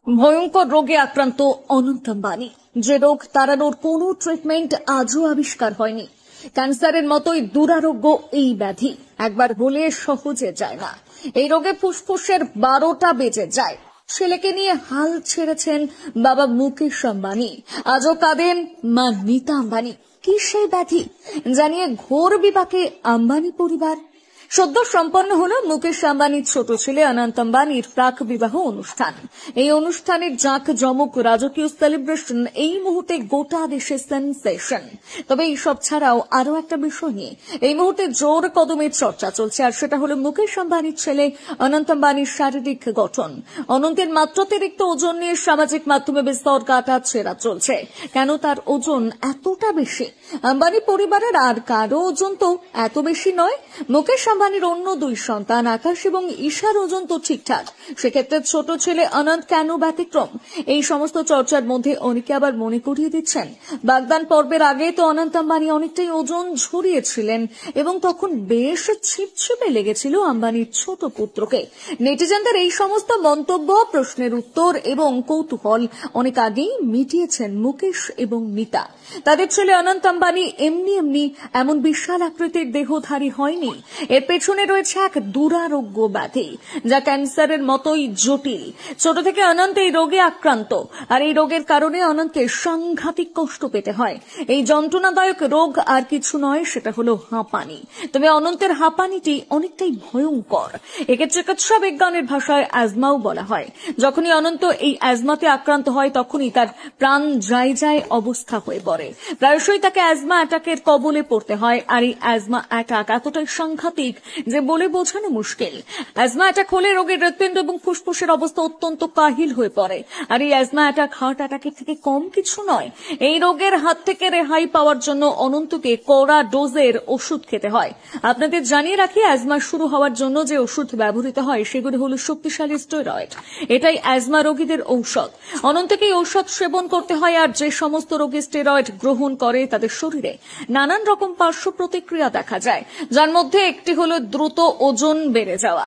ভয়ঙ্কর রোগে আক্রান্ত অনন্ত আম্বানি। যে রোগ তাড়ানোর কোনো ট্রিটমেন্ট আজও আবিষ্কার হয়নি। ক্যান্সারের মতোই দুরারোগ্য এই ব্যাধি, একবার হলে সহজে যায় না। এই রোগে ফুসফুসের 12টা বেজে যায়। ছেলেকে নিয়ে হাল ছেড়েছেন বাবা মুকেশ আম্বানি, আজও কাঁদেন মা নীতা আম্বানি। কি সেই ব্যাধি জানিয়ে ঘোর বিপাকে আম্বানি পরিবার। সদ্য সম্পন্ন হলো মুকেশ আম্বানির ছোট ছেলে অনন্ত আম্বানির প্রাক বিবাহ অনুষ্ঠান। এই অনুষ্ঠানের জাঁকজমক রাজকীয় সেলিব্রেশন এই মুহূর্তে গোটা দেশে সেন্সেশন। তবে এইসব ছাড়াও আরো একটা বিষয় নিয়ে এই মুহূর্তে জোর কদমে চর্চা চলছে, আর সেটা হলো মুকেশ আম্বানির ছেলে অনন্ত আম্বানির শারীরিক গঠন। অনন্তের মাত্রাতিরিক্ত ওজন নিয়ে সামাজিক মাধ্যমে বিস্তর কাটাছেঁড়া চলছে। কেন তার ওজন এতটা বেশি? আম্বানি পরিবারের আর কারো ওজন তো এত বেশি নয়। মুকেশ আম্বানির অন্য দুই সন্তান আকাশ এবং ঈশার ওজন তো ঠিকঠাক, সেক্ষেত্রে ছোট ছেলে অনন্ত কেন ব্যতিক্রম? এই সমস্ত চর্চার মধ্যে অনেকে আবার মনে করিয়ে দিচ্ছেন, বাগদান পর্বের আগে তো অনন্ত আম্বানি অনেকটাই ওজন ঝরিয়েছিলেন এবং তখন বেশ ছিপছিপে লেগেছিল আম্বানির ছোট পুত্রকে। নেটিজেনদের এই সমস্ত মন্তব্য, প্রশ্নের উত্তর এবং কৌতূহল অনেক আগেই মিটিয়েছেন মুকেশ এবং নীতা। তাদের ছেলে অনন্ত আম্বানি এমনি এমন বিশাল আকৃতির দেহধারী হয়নি। এর পেছনে রয়েছে এক দুরারোগ্য ব্যাধি, যা ক্যান্সারের মতোই জটিল। ছোট থেকে অনন্ত এই রোগে আক্রান্ত, আর এই রোগের কারণে অনন্তকে সাংঘাতিক কষ্ট পেতে হয়। এই যন্ত্রণাদায়ক রোগ আর কিছু নয়, সেটা হলো হাঁপানি। তবে অনন্তের হাঁপানিটি অনেকটাই ভয়ঙ্কর। একে চিকিৎসা বিজ্ঞানের ভাষায় অ্যাজমাও বলা হয়। যখনই অনন্ত এই অ্যাজমাতে আক্রান্ত হয়, তখনই তার প্রাণ যায় অবস্থা হয়ে পড়ে। প্রায়শই তাকে অ্যাজমা অ্যাটাকের কবলে পড়তে হয়, আর এই অ্যাজমা অ্যাটাক এতটাই সাংঘাতিক যে বলে বোঝানো মুশকিল। অ্যাজমা অ্যাটাক হলে রোগীর হৃৎপিণ্ড এবং ফুসফুসের অবস্থা অত্যন্ত কাহিল হয়ে পড়ে, আর এই অ্যাজমা অ্যাটাক হার্ট অ্যাটাকের থেকে কম কিছু নয়। এই রোগের হাত থেকে রেহাই পাওয়ার জন্য অনন্তকে কড়া ডোজের ওষুধ খেতে হয়। আপনাদের জানিয়ে রাখি, অ্যাজমা শুরু হওয়ার জন্য যে ওষুধ ব্যবহৃত হয় সেগুলো হলো শক্তিশালী স্টেরয়েড। এটাই অ্যাজমা রোগীদের ঔষধ। অনন্তকে এই ঔষধ সেবন করতে হয়, আর যে সমস্ত রোগী স্টেরয়েড গ্রহণ করে তাদের শরীরে নানান রকম পার্শ্ব প্রতিক্রিয়া দেখা যায়, যার মধ্যে একটি হলো দ্রুত ওজন বেড়ে যাওয়া।